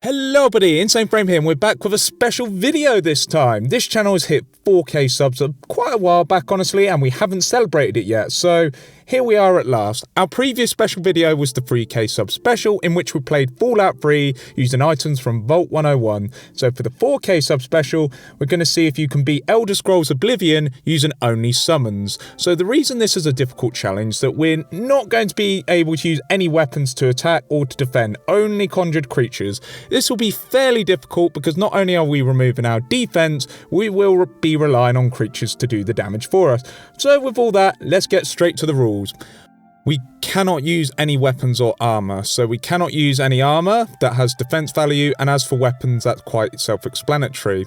Hello buddy, Insane Frame here and we're back with a special video this time. This channel has hit 4K subs quite a while back honestly, and we haven't celebrated it yet, so here we are at last. Our previous special video was the 3K sub special, in which we played Fallout 3 using items from Vault 101. So for the 4K sub special, we're going to see if you can beat Elder Scrolls Oblivion using only summons. So the reason this is a difficult challenge is that we're not going to be able to use any weapons to attack or to defend, only conjured creatures. This will be fairly difficult because not only are we removing our defense, we will be relying on creatures to do the damage for us. So with all that, let's get straight to the rules. We cannot use any weapons or armor, so we cannot use any armor that has defense value, and as for weapons, that's quite self-explanatory.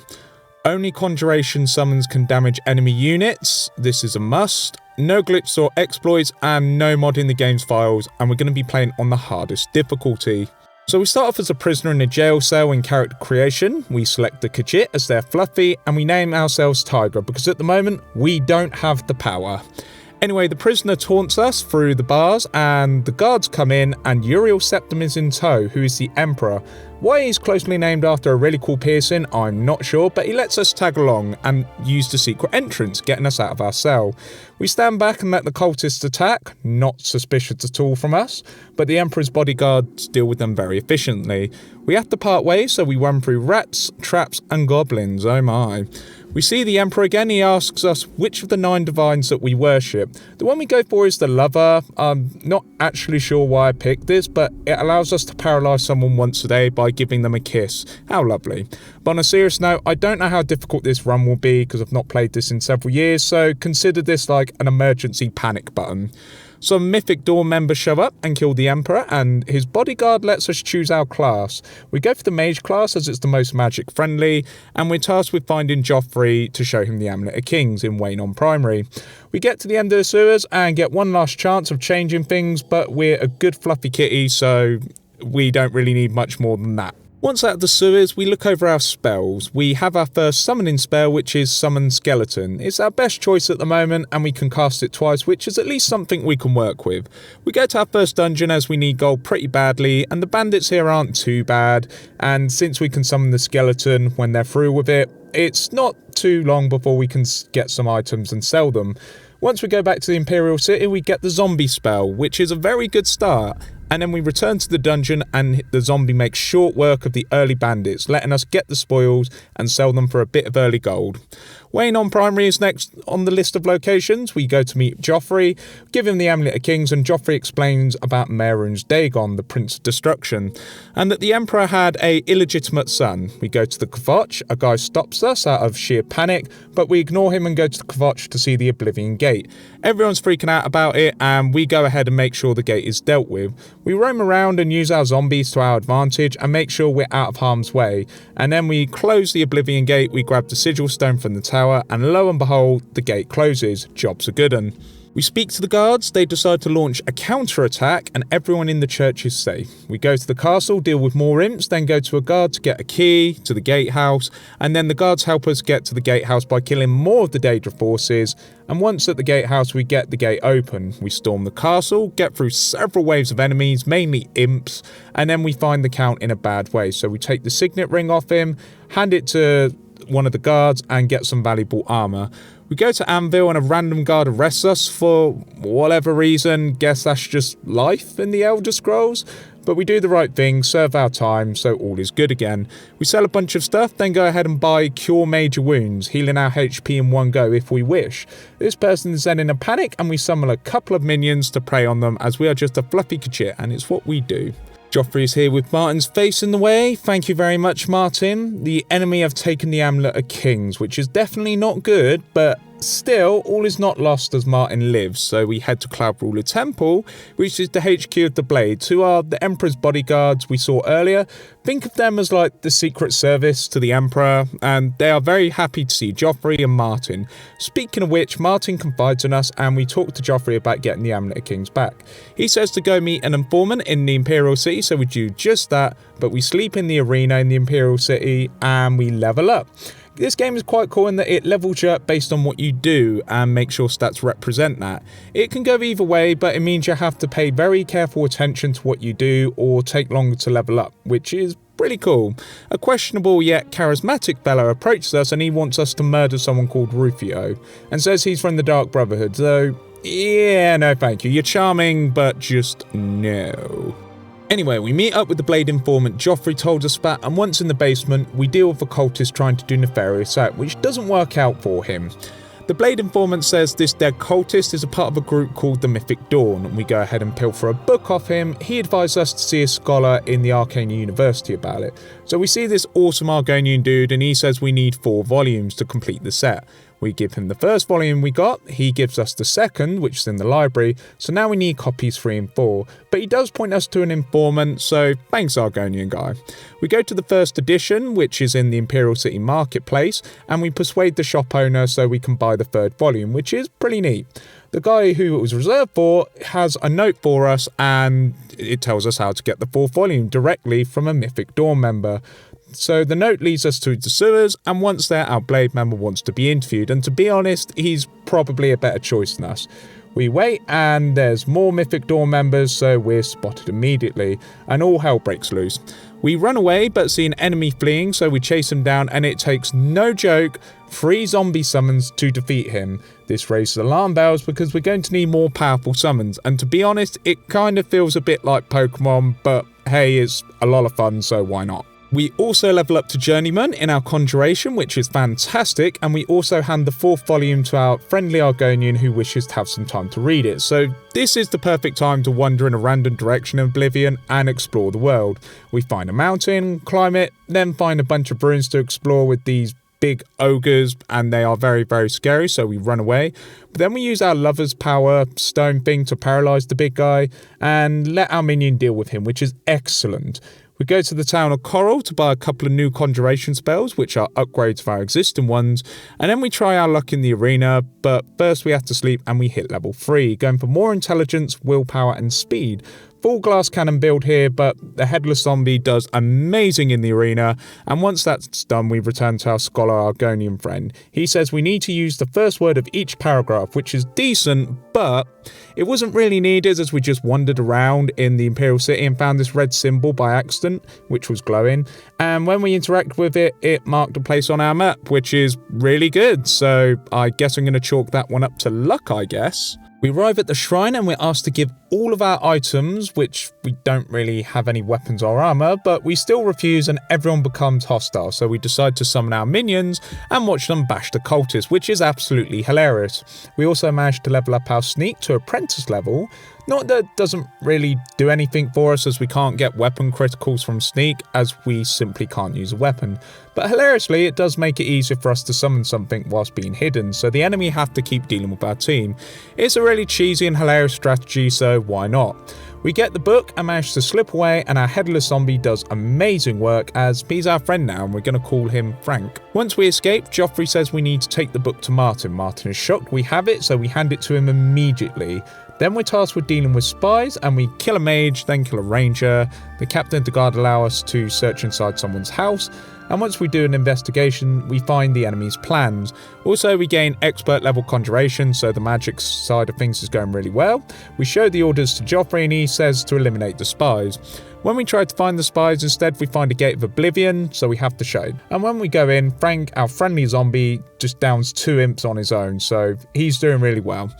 Only conjuration summons can damage enemy units, this is a must. No glitches or exploits, and no modding the game's files, and we're going to be playing on the hardest difficulty. So we start off as a prisoner in a jail cell in character creation. We select the Kvatch as their Fluffy, and we name ourselves Tigra because at the moment we don't have the power. Anyway, the prisoner taunts us through the bars and the guards come in and Uriel Septim is in tow, who is the Emperor. Why he's closely named after a really cool piercing, I'm not sure, but he lets us tag along and use the secret entrance, getting us out of our cell. We stand back and let the cultists attack, not suspicious at all from us, but the Emperor's bodyguards deal with them very efficiently. We have to part ways, so we run through rats, traps and goblins, oh my. We see the Emperor again. He asks us which of the 9 divines that we worship. The one we go for is the Lover. I'm not actually sure why I picked this, but it allows us to paralyze someone once a day by giving them a kiss. How lovely. But on a serious note, I don't know how difficult this run will be because I've not played this in several years, so consider this like an emergency panic button. Some mythic Dawn members show up and kill the Emperor, and his bodyguard lets us choose our class. We go for the mage class as it's the most magic friendly, and we're tasked with finding Joffrey to show him the Amulet of Kings in Wayne on Primary. We get to the end of the sewers and get one last chance of changing things, but we're a good fluffy kitty, so we don't really need much more than that. Once out of the sewers, we look over our spells. We have our first summoning spell, which is Summon Skeleton. It's our best choice at the moment, and we can cast it twice, which is at least something we can work with. We go to our first dungeon as we need gold pretty badly, and the bandits here aren't too bad, and since we can summon the skeleton when they're through with it, it's not too long before we can get some items and sell them. Once we go back to the Imperial City, we get the zombie spell, which is a very good start. And then we return to the dungeon and the zombie makes short work of the early bandits, letting us get the spoils and sell them for a bit of early gold. Wayne on Primary is next on the list of locations. We go to meet Joffrey, give him the Amulet of Kings, and Joffrey explains about Mehrunes Dagon, the Prince of Destruction, and that the Emperor had a illegitimate son. We go to the Kvatch. A guy stops us out of sheer panic, but we ignore him and go to the Kvatch to see the Oblivion Gate. Everyone's freaking out about it, and we go ahead and make sure the gate is dealt with. We roam around and use our zombies to our advantage and make sure we're out of harm's way. And then we close the Oblivion Gate, we grab the sigil stone from the tower, and lo and behold, the gate closes. Job's a good un. We speak to the guards, they decide to launch a counter-attack, and everyone in the church is safe. We go to the castle, deal with more imps, then go to a guard to get a key to the gatehouse, and then the guards help us get to the gatehouse by killing more of the Daedric forces, and once at the gatehouse we get the gate open. We storm the castle, get through several waves of enemies, mainly imps, and then we find the Count in a bad way, so we take the signet ring off him, hand it to one of the guards, and get some valuable armor. We go to Anvil and a random guard arrests us for whatever reason. Guess that's just life in the Elder Scrolls. But we do the right thing, serve our time, so all is good again. We sell a bunch of stuff, then go ahead and buy Cure Major Wounds, healing our HP in one go if we wish. This person is then in a panic and we summon a couple of minions to prey on them as we are just a fluffy Kvatch and it's what we do. Joffrey is here with Martin's face in the way. Thank you very much, Martin. The enemy have taken the Amulet of Kings, which is definitely not good, but still, all is not lost as Martin lives, so we head to Cloud Ruler Temple, which is the HQ of the Blades, who are the Emperor's bodyguards we saw earlier. Think of them as like the secret service to the Emperor, and they are very happy to see Joffrey and Martin. Speaking of which, Martin confides in us, and we talk to Joffrey about getting the Amulet of Kings back. He says to go meet an informant in the Imperial City, so we do just that, but we sleep in the arena in the Imperial City, and we level up. This game is quite cool in that it levels you up based on what you do and makes sure stats represent that. It can go either way, but it means you have to pay very careful attention to what you do or take longer to level up, which is pretty cool. A questionable yet charismatic fellow approaches us and he wants us to murder someone called Rufio and says he's from the Dark Brotherhood, so yeah, no thank you. You're charming, but just no. Anyway, we meet up with the Blade informant Joffrey told us about, and once in the basement, we deal with a cultist trying to do nefarious act, which doesn't work out for him. The Blade informant says this dead cultist is a part of a group called the Mythic Dawn, and we go ahead and pilfer a book off him. He advised us to see a scholar in the Arcane University about it. So we see this awesome Argonian dude, and he says we need 4 volumes to complete the set. We give him the first volume we got, he gives us the second, which is in the library, so now we need copies 3 and 4, but he does point us to an informant, so thanks Argonian guy. We go to the first edition, which is in the Imperial City Marketplace, and we persuade the shop owner so we can buy the 3rd volume, which is pretty neat. The guy who it was reserved for has a note for us, and it tells us how to get the 4th volume directly from a Mythic Dawn member. So the note leads us to the sewers, and once there, our Blade member wants to be interviewed, and to be honest, he's probably a better choice than us. We wait, and there's more Mythic Dawn members, so we're spotted immediately, and all hell breaks loose. We run away, but see an enemy fleeing, so we chase him down, and it takes, no joke, 3 zombie summons to defeat him. This raises alarm bells because we're going to need more powerful summons, and to be honest, it kind of feels a bit like Pokemon, but hey, it's a lot of fun, so why not? We also level up to Journeyman in our Conjuration, which is fantastic, and we also hand the 4th volume to our friendly Argonian who wishes to have some time to read it. So this is the perfect time to wander in a random direction in Oblivion and explore the world. We find a mountain, climb it, then find a bunch of ruins to explore with these big ogres, and they are very, very scary, so we run away. But then we use our Lover's Power stone thing to paralyze the big guy and let our minion deal with him, which is excellent. We go to the town of Coral to buy a couple of new conjuration spells, which are upgrades of our existing ones, and then we try our luck in the arena, but first we have to sleep and we hit level 3, going for more intelligence, willpower and speed. Full glass cannon build here, but the headless zombie does amazing in the arena, and once that's done we return to our scholar Argonian friend. He says we need to use the first word of each paragraph, which is decent, but it wasn't really needed as we just wandered around in the Imperial City and found this red symbol by accident, which was glowing, and when we interact with it, it marked a place on our map, which is really good, so I guess I'm going to chalk that one up to luck, I guess. We arrive at the shrine and we're asked to give all of our items, which we don't really have any weapons or armor, but we still refuse and everyone becomes hostile, so we decide to summon our minions and watch them bash the cultists, which is absolutely hilarious. We also managed to level up our sneak to apprentice level. Not that it doesn't really do anything for us as we can't get weapon criticals from sneak as we simply can't use a weapon, but hilariously it does make it easier for us to summon something whilst being hidden, so the enemy have to keep dealing with our team. It's a really cheesy and hilarious strategy, so why not? We get the book and manage to slip away, and our headless zombie does amazing work as he's our friend now and we're going to call him Frank. Once we escape, Joffrey says we need to take the book to Martin. Martin is shocked we have it, so we hand it to him immediately. Then we're tasked with dealing with spies, and we kill a mage, then kill a ranger. The captain and the guard allow us to search inside someone's house, and once we do an investigation, we find the enemy's plans. Also, we gain expert level conjuration, so the magic side of things is going really well. We show the orders to Joffrey and he says to eliminate the spies. When we try to find the spies, instead we find a gate of Oblivion, so we have to show. And when we go in, Frank, our friendly zombie, just downs 2 imps on his own, so he's doing really well.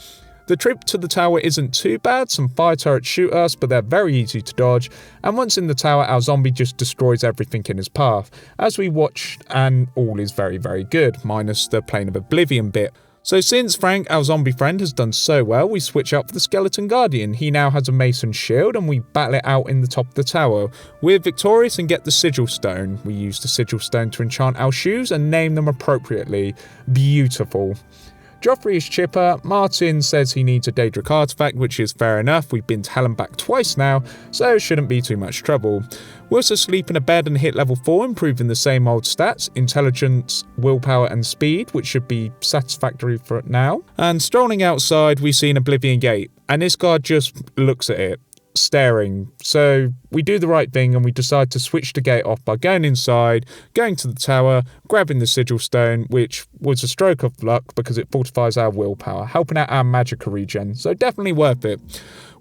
The trip to the tower isn't too bad, some fire turrets shoot us, but they're very easy to dodge, and once in the tower our zombie just destroys everything in his path. As we watch, and all is very, very good, minus the Plane of Oblivion bit. So since Frank, our zombie friend, has done so well, we switch up for the Skeleton Guardian. He now has a mason shield and we battle it out in the top of the tower. We're victorious and get the Sigil Stone. We use the Sigil Stone to enchant our shoes and name them appropriately. Beautiful. Joffrey is chipper. Martin says he needs a Daedric artifact, which is fair enough. We've been to Hellenbach twice now, so it shouldn't be too much trouble. We also sleep in a bed and hit level 4, improving the same old stats, intelligence, willpower and speed, which should be satisfactory for now. And strolling outside, we see an Oblivion gate, and this guard just looks at it. staring. So we do the right thing and we decide to switch the gate off by going inside, going to the tower, grabbing the sigil stone, which was a stroke of luck because it fortifies our willpower, helping out our magic regen. So definitely worth it.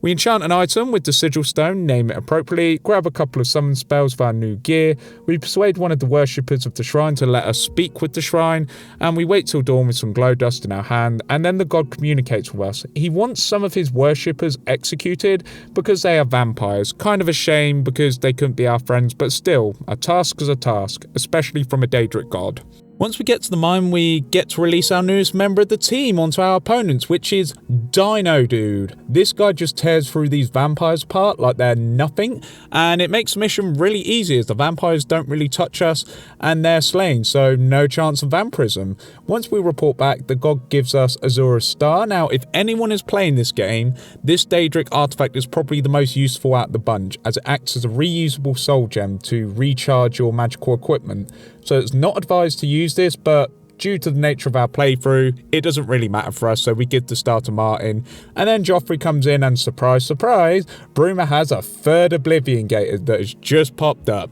We enchant an item with the sigil stone, name it appropriately, grab a couple of summon spells for our new gear, we persuade one of the worshippers of the shrine to let us speak with the shrine, and we wait till dawn with some glow dust in our hand, and then the god communicates with us. He wants some of his worshippers executed because they are vampires. Kind of a shame because they couldn't be our friends, but still, a task is a task, especially from a Daedric god. Once we get to the mine, we get to release our newest member of the team onto our opponents, which is Dino Dude. This guy just tears through these vampires apart like they're nothing, and it makes the mission really easy as the vampires don't really touch us and they're slain, so no chance of vampirism. Once we report back, the god gives us Azura's Star. Now, if anyone is playing this game, this Daedric artifact is probably the most useful out of the bunch, as it acts as a reusable soul gem to recharge your magical equipment. So it's not advised to use this, but due to the nature of our playthrough, it doesn't really matter for us, so we give the star to Martin. And then Joffrey comes in and surprise, surprise, Bruma has a third Oblivion gate that has just popped up.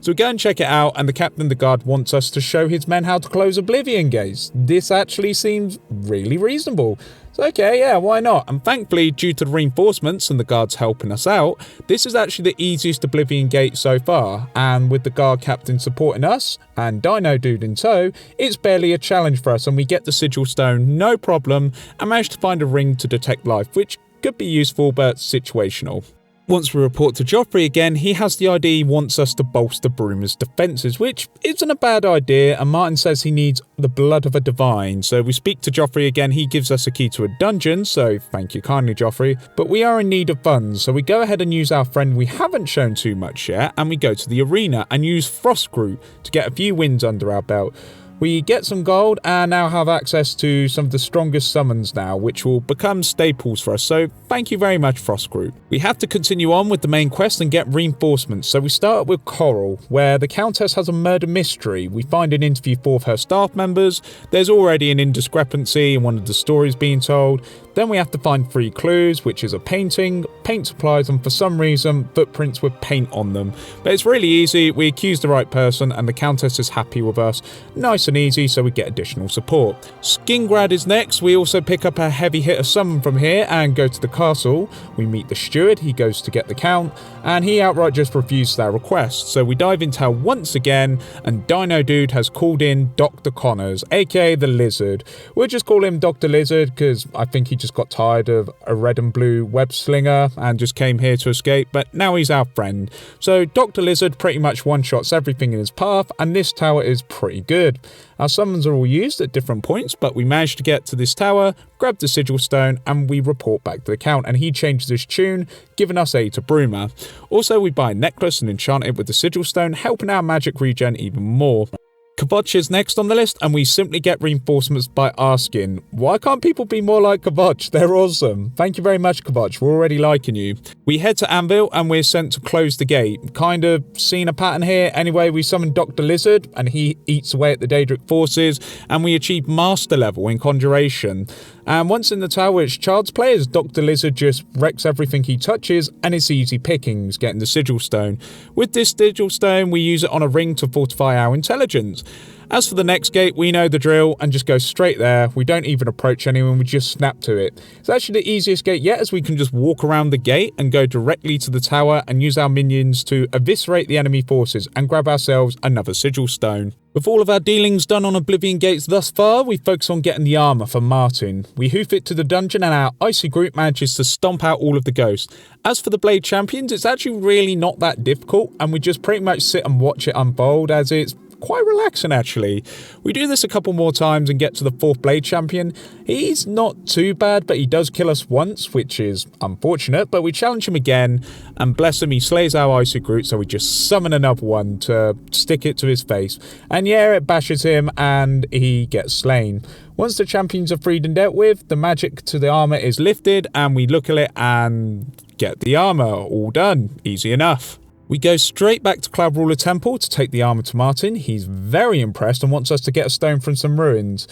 So we go and check it out, and the captain of the guard wants us to show his men how to close Oblivion gates. This actually seems really reasonable. So okay, yeah, why not? And thankfully, due to the reinforcements and the guards helping us out, this is actually the easiest Oblivion gate so far. And with the guard captain supporting us, and Dino Dude in tow, it's barely a challenge for us, and we get the sigil stone no problem, and manage to find a ring to detect life, which could be useful but situational. Once we report to Joffrey again, he has the idea he wants us to bolster Bruma's defences, which isn't a bad idea, and Martin says he needs the blood of a divine. So we speak to Joffrey again, he gives us a key to a dungeon, so thank you kindly Joffrey. But we are in need of funds, so we go ahead and use our friend we haven't shown too much yet, and we go to the arena and use Frostgroot to get a few wins under our belt. We get some gold and now have access to some of the strongest summons now, which will become staples for us, so thank you very much Frostgroot. We have to continue on with the main quest and get reinforcements, so we start with Coral, where the Countess has a murder mystery. We find an interview for her staff members, there's already an indiscrepancy in one of the stories being told, then we have to find 3 clues, which is a painting, paint supplies, and for some reason, footprints with paint on them. But it's really easy, we accuse the right person and the Countess is happy with us. Nice and easy, so we get additional support. Skingrad is next. We also pick up a heavy hitter summon from here and go to the castle. We meet the steward, he goes to get the count, and he outright just refuses our request. So we dive into hell once again, and Dino Dude has called in Dr. Connors, aka the Lizard. We'll just call him Dr. Lizard because I think he just got tired of a red and blue web slinger and just came here to escape, but now he's our friend. So Dr. Lizard pretty much one-shots everything in his path, and this tower is pretty good. Our summons are all used at different points, but we managed to get to this tower, grab the sigil stone, and we report back to the count, and he changes his tune, giving us aid to Bruma. Also, we buy a necklace and enchant it with the sigil stone, helping our magic regen even more. Kvatch is next on the list, and we simply get reinforcements by asking, why can't people be more like Kvatch? They're awesome. Thank you very much, Kvatch. We're already liking you. We head to Anvil, and we're sent to close the gate. Kind of seen a pattern here. Anyway, we summon Dr. Lizard, and he eats away at the Daedric forces, and we achieve master level in Conjuration. And once in the tower, it's child's play as Dr. Lizard just wrecks everything he touches, and it's easy pickings, getting the sigil stone. With this sigil stone, we use it on a ring to fortify our intelligence. As for the next gate, we know the drill and just go straight there. We don't even approach anyone, we just snap to it. It's actually the easiest gate yet, as we can just walk around the gate and go directly to the tower and use our minions to eviscerate the enemy forces and grab ourselves another sigil stone. With all of our dealings done on Oblivion gates thus far, we focus on getting the armour for Martin. We hoof it to the dungeon and our icy group manages to stomp out all of the ghosts. As for the Blade Champions, it's actually really not that difficult, and we just pretty much sit and watch it unfold, as it's quite relaxing actually. We do this a couple more times and get to the 4th Blade Champion. He's not too bad, but he does kill us once, which is unfortunate, but we challenge him again, and bless him, he slays our Icy Groot, so we just summon another one to stick it to his face. And yeah, it bashes him and he gets slain. Once the champions are freed and dealt with, the magic to the armour is lifted, and we look at it and get the armour. All done. Easy enough. We go straight back to Cloud Ruler Temple to take the armour to Martin. He's very impressed and wants us to get a stone from some ruins.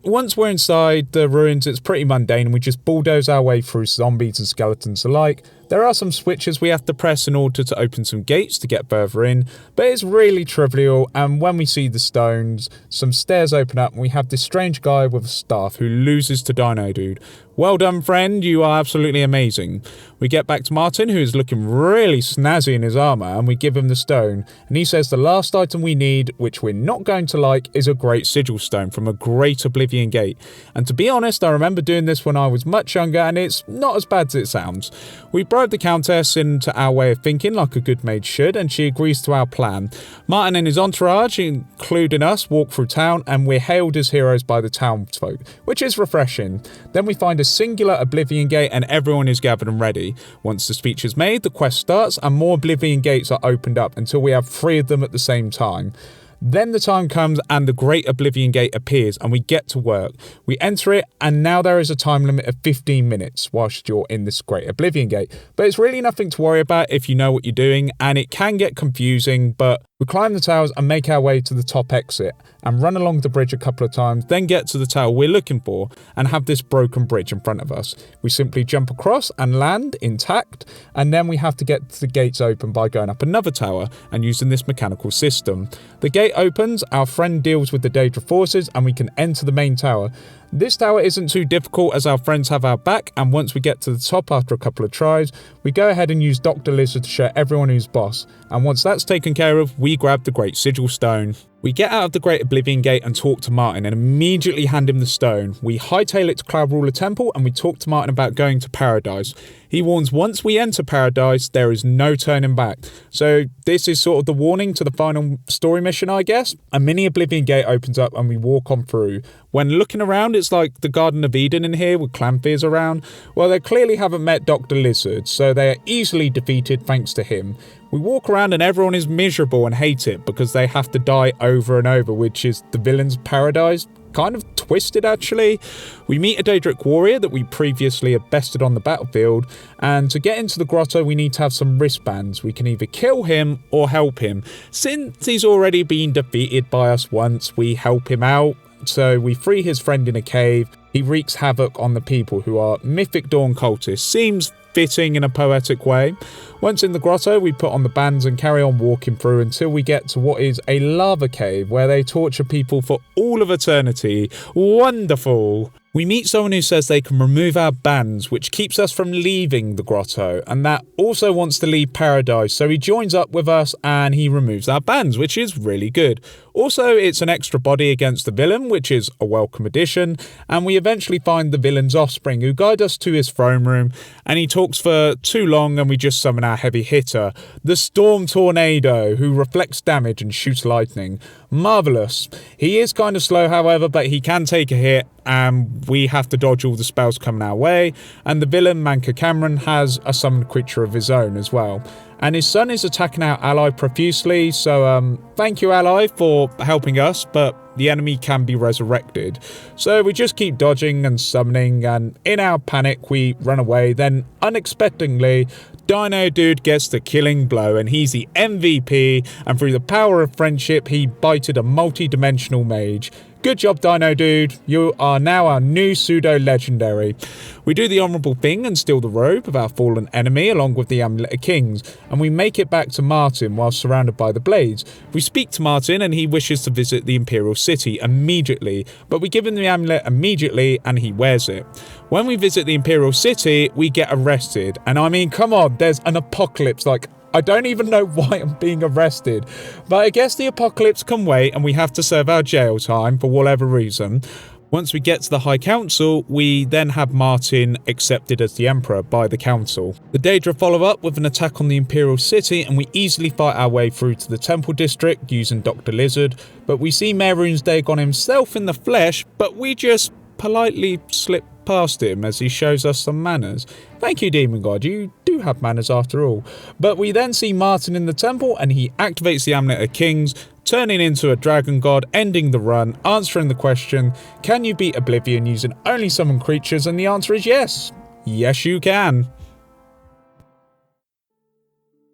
Once we're inside the ruins, it's pretty mundane and we just bulldoze our way through zombies and skeletons alike. There are some switches we have to press in order to open some gates to get further in, but it's really trivial, and when we see the stones, some stairs open up and we have this strange guy with a staff who loses to Dino Dude. Well done, friend, you are absolutely amazing. We get back to Martin, who is looking really snazzy in his armour, and we give him the stone, and he says the last item we need, which we're not going to like, is a great sigil stone from a great Oblivion gate. And to be honest, I remember doing this when I was much younger, and it's not as bad as it sounds. We bribe the Countess into our way of thinking like a good maid should, and she agrees to our plan. Martin and his entourage, including us, walk through town, and we're hailed as heroes by the townsfolk, which is refreshing. Then we find a singular Oblivion gate and everyone is gathered and ready. Once the speech is made, the quest starts and more Oblivion gates are opened up until we have 3 of them at the same time. Then the time comes and the Great Oblivion Gate appears and we get to work. We enter it and now there is a time limit of 15 minutes whilst you're in this Great Oblivion Gate. But it's really nothing to worry about if you know what you're doing, and it can get confusing, but we climb the towers and make our way to the top exit and run along the bridge a couple of times, then get to the tower we're looking for and have this broken bridge in front of us. We simply jump across and land intact, and then we have to get the gates open by going up another tower and using this mechanical system. The gate opens, our friend deals with the Daedric forces, and we can enter the main tower. This tower isn't too difficult as our friends have our back, and once we get to the top after a couple of tries, we go ahead and use Dr. Lizard to show everyone who's boss, and once that's taken care of, we grab the Great Sigil Stone. We get out of the Great Oblivion Gate and talk to Martin and immediately hand him the stone. We hightail it to Cloud Ruler Temple and we talk to Martin about going to Paradise. He warns once we enter Paradise, there is no turning back. So this is sort of the warning to the final story mission, I guess. A mini Oblivion Gate opens up and we walk on through. When looking around, it's like the Garden of Eden in here with Clampheres around. Well, they clearly haven't met Dr. Lizard, so they are easily defeated thanks to him. We walk around and everyone is miserable and hate it because they have to die over and over, which is the villain's paradise. Kind of twisted, actually. We meet a Daedric warrior that we previously had bested on the battlefield, and to get into the grotto we need to have some wristbands. We can either kill him or help him. Since he's already been defeated by us once, we help him out. So we free his friend in a cave. He wreaks havoc on the people who are mythic dawn cultists. Seems fitting in a poetic way. Once in the grotto, we put on the bands and carry on walking through until we get to what is a lava cave where they torture people for all of eternity. Wonderful! We meet someone who says they can remove our bands, which keeps us from leaving the grotto, and that also wants to leave Paradise, so he joins up with us and he removes our bands, which is really good. Also, it's an extra body against the villain, which is a welcome addition, and we eventually find the villain's offspring, who guide us to his throne room, and he talks for too long and we just summon our heavy hitter, the Storm Tornado, who reflects damage and shoots lightning. Marvellous. He is kind of slow, however, but he can take a hit, and we have to dodge all the spells coming our way, and the villain, Manka Cameron, has a summoned creature of his own as well. And his son is attacking our ally profusely, so thank you, ally, for helping us, but the enemy can be resurrected. So we just keep dodging and summoning, and in our panic we run away. Then unexpectedly, Dino Dude gets the killing blow, and he's the MVP, and through the power of friendship he bited a multi-dimensional mage. Good job, Dino Dude. You are now our new pseudo-legendary. We do the honourable thing and steal the robe of our fallen enemy along with the Amulet of Kings, and we make it back to Martin while surrounded by the blades. We speak to Martin and he wishes to visit the Imperial City immediately, but we give him the amulet immediately and he wears it. When we visit the Imperial City, we get arrested, and I mean, come on, there's an apocalypse, like, I don't even know why I'm being arrested, but I guess the apocalypse can wait and we have to serve our jail time for whatever reason. Once we get to the High Council, we then have Martin accepted as the Emperor by the Council. The Daedra follow up with an attack on the Imperial City and we easily fight our way through to the Temple District using Dr. Lizard, but we see Mehrunes Dagon himself in the flesh, but we just politely slip past him as he shows us some manners. Thank you, Demon God, you do have manners after all. But we then see Martin in the temple and he activates the Amulet of Kings, turning into a dragon god, ending the run, answering the question, can you beat Oblivion using only summoned creatures? And the answer is yes. Yes, you can.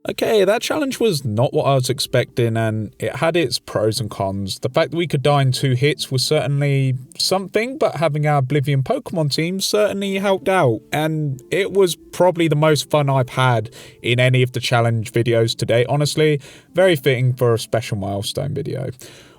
Okay, that challenge was not what I was expecting, and it had its pros and cons. The fact that we could die in 2 hits was certainly something, but having our Oblivion Pokemon team certainly helped out, and it was probably the most fun I've had in any of the challenge videos today, honestly. Very fitting for a special milestone video.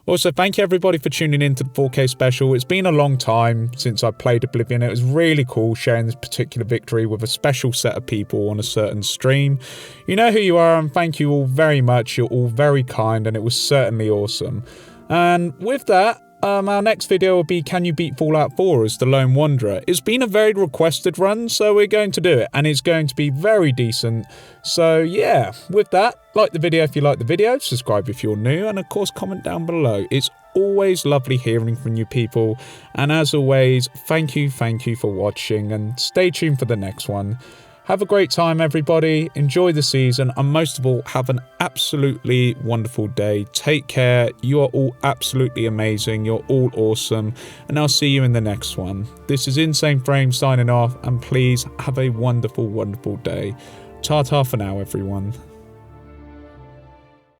Also, thank you everybody for tuning in to the 4K special. It's been a long time since I played Oblivion. It was really cool sharing this particular victory with a special set of people on a certain stream. You know who you are, and thank you all very much. You're all very kind, and it was certainly awesome. And with that, our next video will be Can You Beat Fallout 4 as the Lone Wanderer. It's been a very requested run, so we're going to do it, and it's going to be very decent. So yeah, with that, like the video if you like the video, subscribe if you're new, and of course comment down below. It's always lovely hearing from you people, and as always, thank you for watching, and stay tuned for the next one. Have a great time everybody, enjoy the season, and most of all, have an absolutely wonderful day. Take care, you are all absolutely amazing, you're all awesome, and I'll see you in the next one. This is Insane Frame signing off, and please have a wonderful day. Ta-ta for now everyone.